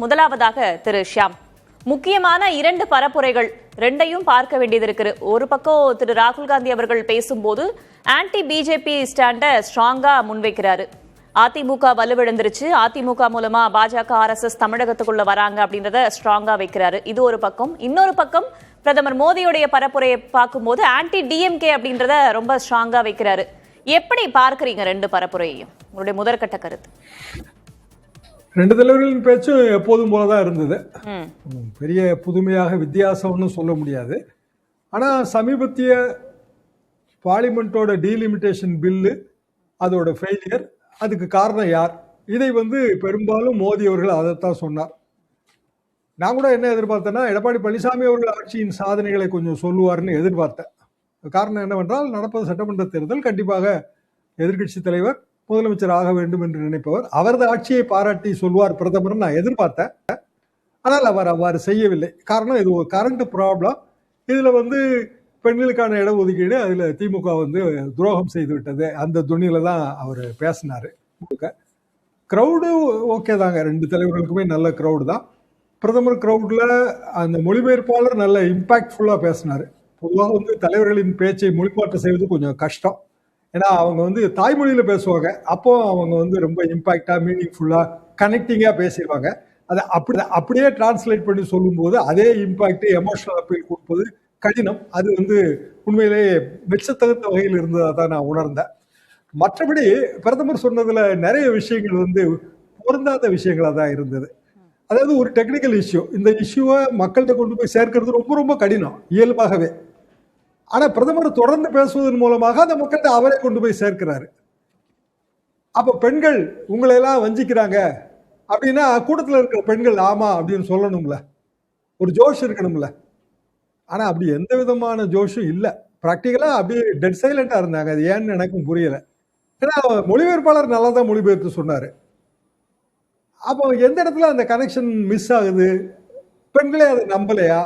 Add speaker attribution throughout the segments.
Speaker 1: முதலாவதாக திரு ஷியாம், முக்கியமான இரண்டு பரப்புரைகள் ரெண்டையும் பார்க்க வேண்டியது இருக்கு. ஒரு பக்கம் திரு ராகுல் காந்தி அவர்கள் பேசும்போது ஆன்டி பிஜேபி ஸ்டாண்ட ஸ்ட்ராங்கா முன்வைக்கிறாரு. அதிமுக வலுவிழந்துருச்சு, அதிமுக மூலமா பாஜக RSS தமிழகத்துக்குள்ள வராங்க அப்படின்றத ஸ்ட்ராங்கா வைக்கிறாரு. இது ஒரு பக்கம். இன்னொரு பக்கம் பிரதமர் மோடியுடைய பரப்புரையை பார்க்கும்போது ஆன்டி டிஎம்கே அப்படின்றத ரொம்ப ஸ்ட்ராங்கா வைக்கிறாரு. எப்படி பார்க்கறீங்க ரெண்டு பரப்புரையையும்? உங்களுடைய முதற்கட்ட கருத்து.
Speaker 2: ரெண்டு தலைவர்களின் பேச்சும் எப்போதும் போலதான் இருந்தது. பெரிய புதுமையாக வித்தியாசம்னு சொல்ல முடியாது. ஆனா சமீபத்திய பார்லிமெண்டோட டீலிமிட்டேஷன் பில்லு, அதோட ஃபெயிலியர், அதுக்கு காரணம் யார், இதை பெரும்பாலும் மோடி அவர்கள் அதைத்தான் சொன்னார். நான் கூட என்ன எதிர்பார்த்தேன்னா, எடப்பாடி பழனிசாமி அவர்கள் ஆட்சியின் சாதனைகளை கொஞ்சம் சொல்லுவார்னு எதிர்பார்த்தேன். காரணம் என்னவென்றால், நடப்பது சட்டமன்ற தேர்தல், கண்டிப்பாக எதிர்கட்சி தலைவர் முதலமைச்சர் ஆக வேண்டும் என்று நினைப்பவர் அவரது ஆட்சியை பாராட்டி சொல்வார் பிரதமர் நான் எதிர்பார்த்தேன். ஆனால் அவர் அவ்வாறு செய்யவில்லை. காரணம், இது ஒரு கரண்ட் ப்ராப்ளம். இதுல பெண்களுக்கான இடஒதுக்கீடு, அதுல திமுக துரோகம் செய்து விட்டது, அந்த துணியில தான் அவர் பேசினாரு. கிரௌடு ஓகே தாங்க, ரெண்டு தலைவர்களுக்குமே நல்ல கிரௌடு தான். பிரதமர் கிரௌட்ல அந்த மொழிபெயர்ப்பாளர் நல்ல இம்பாக்ட்ஃபுல்லா பேசினாரு. பொதுவாக தலைவர்களின் பேச்சை மொழிமாற்றம் செய்வது கொஞ்சம் கஷ்டம். ஏன்னா அவங்க தாய்மொழியில பேசுவாங்க. அப்போ அவங்க ரொம்ப இம்பாக்டா, மீனிங்ஃபுல்லா, கனெக்டிங்கா பேசிடுவாங்க. அதை அப்படியே டிரான்ஸ்லேட் பண்ணி சொல்லும் போது அதே இம்பாக்ட், எமோஷனல் அப்பீல் கொடுப்பது கடினம். அது உண்மையிலேயே மெச்சத்தகுந்த வகையில் இருந்ததா தான் நான் உணர்ந்தேன். மற்றபடி பிரதமர் சொன்னதுல நிறைய விஷயங்கள் பொருந்தாத விஷயங்களா தான் இருந்தது. அதாவது ஒரு டெக்னிக்கல் இஷ்யூ, இந்த இஷ்யூவை மக்கள்கிட்ட கொண்டு போய் சேர்க்கிறது ரொம்ப ரொம்ப கடினம் இயல்பாகவே. ஆனா பிரதமர் தொடர்ந்து பேசுவதன் மூலமாக அந்த மக்கள்கிட்ட அவரை கொண்டு போய் சேர்க்கிறாரு. அப்ப பெண்கள் உங்களை எல்லாம் வஞ்சிக்கிறாங்க அப்படின்னா கூட்டத்தில் இருக்கிற பெண்கள் ஆமா அப்படின்னு சொல்லணும்ல, ஒரு ஜோஷ் இருக்கணும்ல. ஆனா அப்படி எந்த விதமான ஜோஷும் இல்லை. பிராக்டிக்கலா அப்படியே டெட் சைலண்டா இருந்தாங்க. அது ஏன்னு எனக்கும் புரியல. ஏன்னா மொழிபெயர்ப்பாளர் நல்லா தான் மொழிபெயர்த்து சொன்னாரு. அப்போ எந்த இடத்துல அந்த கனெக்ஷன் மிஸ் ஆகுது, பெண்களே அதை நம்பலையா,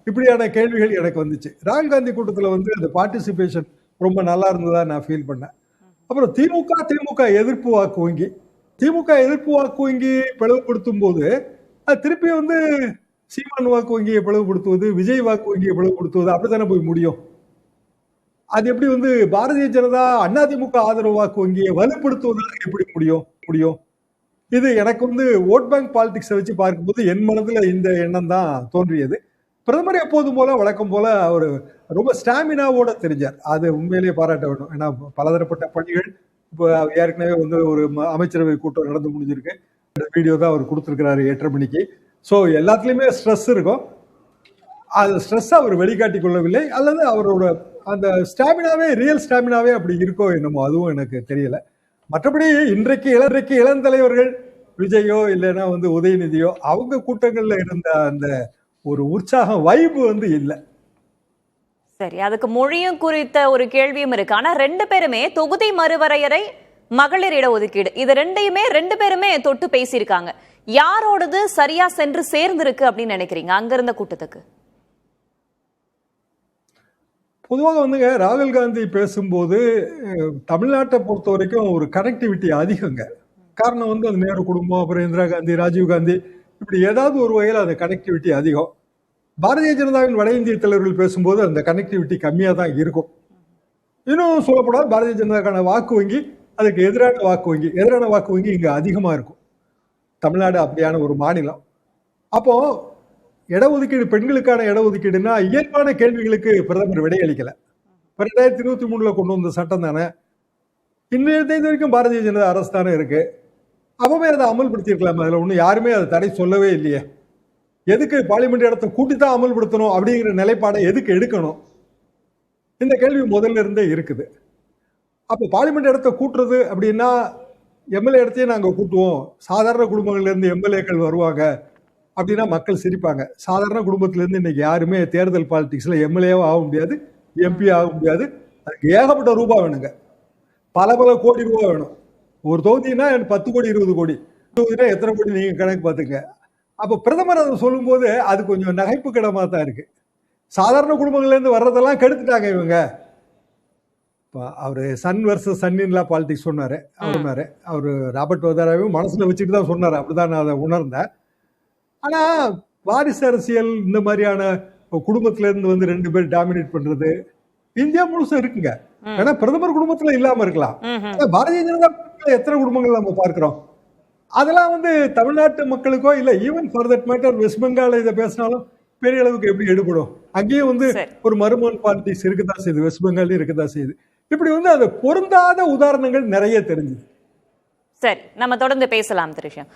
Speaker 2: இப்படியான கேள்விகள் எனக்கு வந்துச்சு. ராகுல் காந்தி கூட்டத்தில் அந்த பார்ட்டிசிபேஷன் ரொம்ப நல்லா இருந்ததா நான் ஃபீல் பண்ணேன். அப்புறம் திமுக எதிர்ப்பு வாக்கு வங்கி, திமுக எதிர்ப்பு வாக்கு வங்கி பிளவுபடுத்தும் போது அது திருப்பி சீமான் வாக்கு வங்கியை பிளவுபடுத்துவது, விஜய் வாக்கு வங்கியை பிளவுபடுத்துவது அப்படித்தானே போய் முடியும். அது எப்படி பாரதிய ஜனதா அதிமுக ஆதரவு வாக்கு வங்கியை வலுப்படுத்துவதாக எப்படி முடியும்? இது எனக்கு ஓட் பேங்க் பாலிடிக்ஸை வச்சு பார்க்கும்போது என் மனதில் இந்த எண்ணம் தான் தோன்றியது. பிரதமர் எப்போதும் போல வழக்கம் போல அவர் ரொம்ப ஸ்டாமினாவோட தெரிஞ்சார். அது உண்மையிலேயே பாராட்ட வேண்டும். ஏன்னா பலதரப்பட்ட பணிகள், இப்போ ஏற்கனவே ஒரு அமைச்சரவை கூட்டம் நடந்து முடிஞ்சிருக்கு. வீடியோ தான் அவர் கொடுத்துருக்கிறாரு 8:30 மணிக்கு. ஸோ எல்லாத்துலேயுமே ஸ்ட்ரெஸ் இருக்கும். அது ஸ்ட்ரெஸ் அவர் வெளிக்காட்டி கொள்ளவில்லை, அல்லது அவரோட அந்த ஸ்டாமினாவே, ரியல் ஸ்டாமினாவே அப்படி இருக்கோ என்னமோ, அதுவும் எனக்கு தெரியல. மற்றபடி இன்றைக்கு இளந்தலைவர்கள் விஜயோ இல்லைன்னா உதயநிதியோ அவங்க கூட்டங்கள்ல இருந்த அந்த ஒரு உற்சாகம், வைபு இல்லை.
Speaker 1: சரி, அதுக்கு மொழியும் குறித்த ஒரு கேள்வியும் இருக்கு. ஆனா ரெண்டு பேருமே தொகுதி மறுவரையறை, மகளிர் இடஒதுக்கீடு, இது ரெண்டு பேருமே தொட்டு பேசியிருக்காங்க. யாரோடது சரியா சென்று சேர்ந்திருக்கு அப்படின்னு நினைக்கிறீங்க அங்க இருந்த கூட்டத்துக்கு?
Speaker 2: பொதுவாக ராகுல் காந்தி பேசும்போது தமிழ்நாட்டை பொறுத்த வரைக்கும் ஒரு கனெக்டிவிட்டி அதிகங்க. காரணம் அது நேரு குடும்பம், அப்புறம் இந்திரா காந்தி, ராஜீவ் காந்தி, இப்படி ஏதாவது ஒரு வகையில் அந்த கனெக்டிவிட்டி அதிகம். பாரதிய ஜனதாவின் வட இந்திய தலைவர்கள் பேசும்போது அந்த கனெக்டிவிட்டி கம்மியாக தான் இருக்கும். இன்னும் சொல்லப்படாது, பாரதிய ஜனதாக்கான வாக்கு வங்கி, அதுக்கு எதிரான வாக்கு வங்கி இங்கே அதிகமாக இருக்கும். தமிழ்நாடு அப்படியான ஒரு மாநிலம். அப்போ இடஒதுக்கீடு, பெண்களுக்கான இடஒதுக்கீடுனா இயல்பான கேள்விகளுக்கு பிரதமர் விடையளிக்கல. 2023 கொண்டு வந்த சட்டம் தானே, இன்னும் தேதி வரைக்கும் பாரதிய ஜனதா அரசு தானே இருக்கு. அப்பவே அதை அமல்படுத்தி இருக்கலாம். அதுல ஒண்ணு யாருமே அதை தடை சொல்லவே இல்லையே. எதுக்கு பார்லிமெண்ட் இடத்தை கூட்டித்தான் அமல்படுத்தணும் அப்படிங்கிற நிலைப்பாடை எதுக்கு எடுக்கணும்? இந்த கேள்வி முதல்ல இருந்தே இருக்குது. அப்போ பார்லிமெண்ட் இடத்தை கூட்டுறது அப்படின்னா எம்எல்ஏ இடத்தையும் நாங்கள் கூட்டுவோம், சாதாரண குடும்பங்கள்ல இருந்து எம்எல்ஏக்கள் வருவாங்க அப்படின்னா மக்கள் சிரிப்பாங்க. சாதாரண குடும்பத்திலேருந்து இன்னைக்கு யாருமே தேர்தல் பாலிடிக்ஸ்ல எம்எல்ஏவும் ஆக முடியாது, எம்பி ஆக முடியாது. அதுக்கு ஏகப்பட்ட ரூபா வேணுங்க, பல கோடி ரூபா வேணும். ஒரு தொகுதினா 10 கோடி 20 கோடி, தொகுதினா எத்தனை கோடி நீங்க கணக்கு பார்த்துங்க. அப்ப பிரதமர் அதை சொல்லும் போது அது கொஞ்சம் நகைப்பு கிடமா தான் இருக்கு. சாதாரண குடும்பங்கள்ல இருந்து வர்றதெல்லாம் கெடுத்துட்டாங்க இவங்க. அவரு son versus son in law politics சொன்னாரு. அவரு ராபர்ட் வதராவையும் மனசுல வச்சுட்டு தான் சொன்னாரு. அப்படிதான் நான் அதை உணர்ந்தேன். ஆனா வாரிசு அரசியல் இந்த மாதிரியான குடும்பத்துல இருந்து வந்து 2 பேர் டாமினேட் பண்றது இந்தியா முழுசும் இருக்குங்க. ஏன்னா பிரதமர் குடும்பத்துல இல்லாம இருக்கலாம். ஆனா பாரதிய ஜனதா கட்சியில எத்தனை குடும்பங்கள் நம்ம பார்க்கிறோம். அதெல்லாம் வந்து தமிழ்நாட்டு மக்களுக்கோ இல்ல even for that matter west Bengal இதை பேசினாலும் பெரிய அளவுக்கு எப்படி எடுபடும். அங்கேயும் வந்து
Speaker 1: சரி
Speaker 2: ஒரு மறுமன் பாலிடிக்ஸ் இருக்கதான் செய்யுது, வெஸ்ட் பெங்கால் இருக்கதான் செய்யுது. இப்படி வந்து அது பொருந்தாத உதாரணங்கள் நிறைய தெரிஞ்சுது.
Speaker 1: சரி, நம்ம தொடர்ந்து பேசலாம் திரு ஷியாம்.